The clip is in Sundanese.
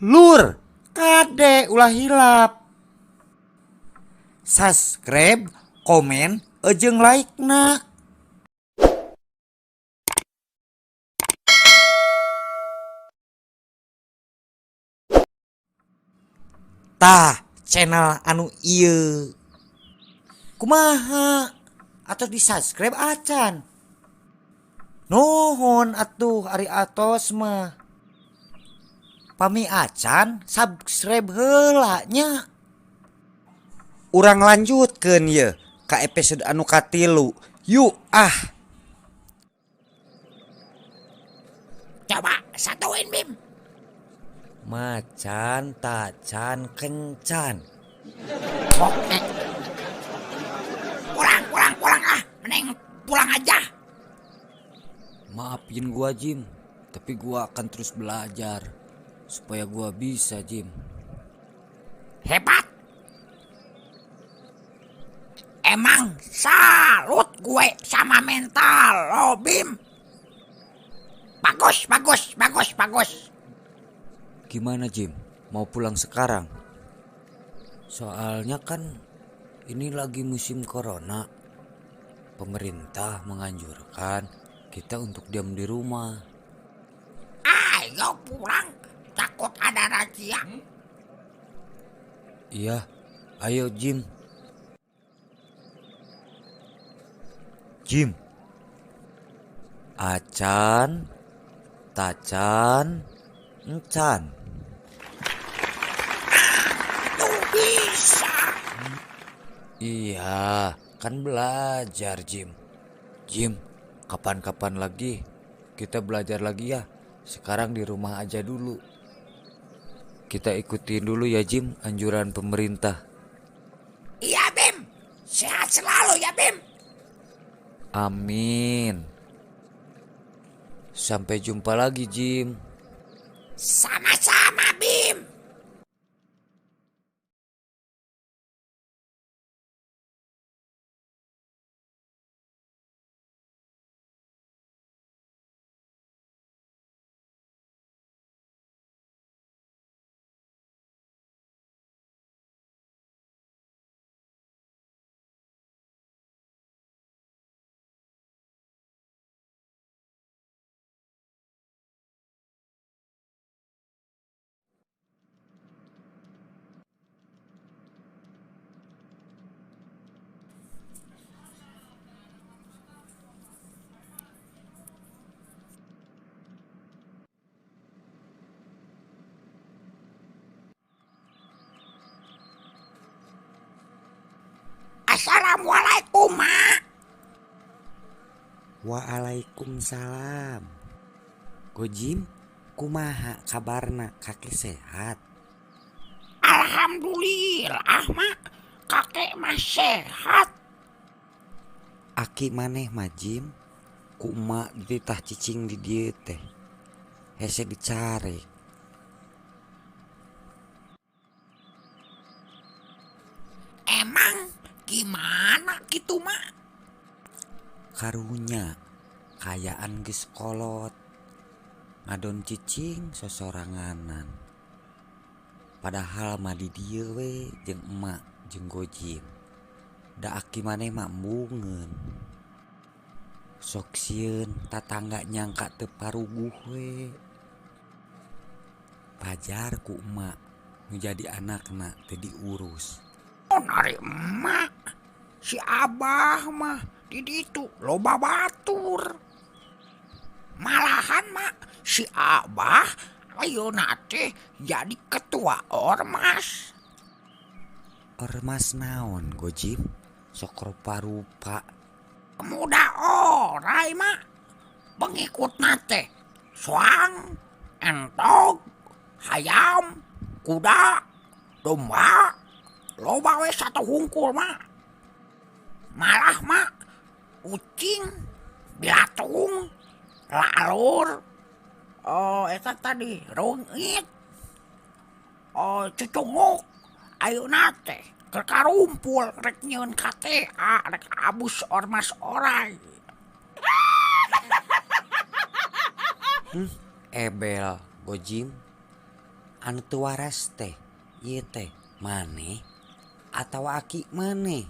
Lur, kade ulah hilap. Subscribe, komen, jeung like na. Tah, channel anu ieu. Kumaha? Atau di subscribe acan. Nuhun atuh ari atos mah. Pami acan subscribe heula nya. Urang lanjutkeun ye ka episode anu katilu. Yuk ah. Coba satuin Bim. Macan tacan kencan. Oke. Pulang ah. Mending pulang aja. Maafin gua Jim, tapi gua akan terus belajar supaya gua bisa Jim. Hebat. Emang salut gue sama mental lo Bim. Bagus. Gimana Jim? Mau pulang sekarang? Soalnya kan ini lagi musim corona. Pemerintah menganjurkan kita untuk diam di rumah. Ayo pulang. Takut ada razia. Iya, ayo Jim. Jim. Acan tacan encan. Tuh bisa. Iya, kan belajar Jim. Jim, kapan-kapan lagi kita belajar lagi ya. Sekarang di rumah aja dulu. Kita ikutin dulu ya Jim anjuran pemerintah. Iya Bim. Sehat selalu ya Bim. Amin. Sampai jumpa lagi Jim. Sama-sama Bim. Assalamualaikum Mak. Waalaikumsalam. Go Jim, kumaha kabarna kaki sehat? Alhamdulillah Mak. Kakek mah sehat. Aki maneh mah Jim, ku emak ditah cicing di dieu teh. Hese dicari. Emang gimana gitu Mak? Karunya kayaan geus kolot. Ngadon cicing sosoranganan. Padahal mah di dieu we jeung emak jeung Gojim. Da aki maneh mah embungeun. Sok sieun tatangga nyangka teu paruguh we. Pajar ku emak nu jadi anakna teu diurus. Nari emak. Si Abah mah di ditu loba batur. Malahan Mak, si Abah ayeuna teh jadi ketua ormas. Ormas naon Gojim? Sok rupa-rupa. Pemuda orai Mak. Pengikutna teh soang, entog, hayam, kuda, domba, loba we satu hungkul Mak. Malah Mak, ucing, bilatung, lalur, eta tadi rungit, cucunguk, ayeuna teh keur karumpul rek nyieun KTA, rek abus ormas orai. Ebel Gojim, anu teu waras teh ieu teh maneh atau aki maneh?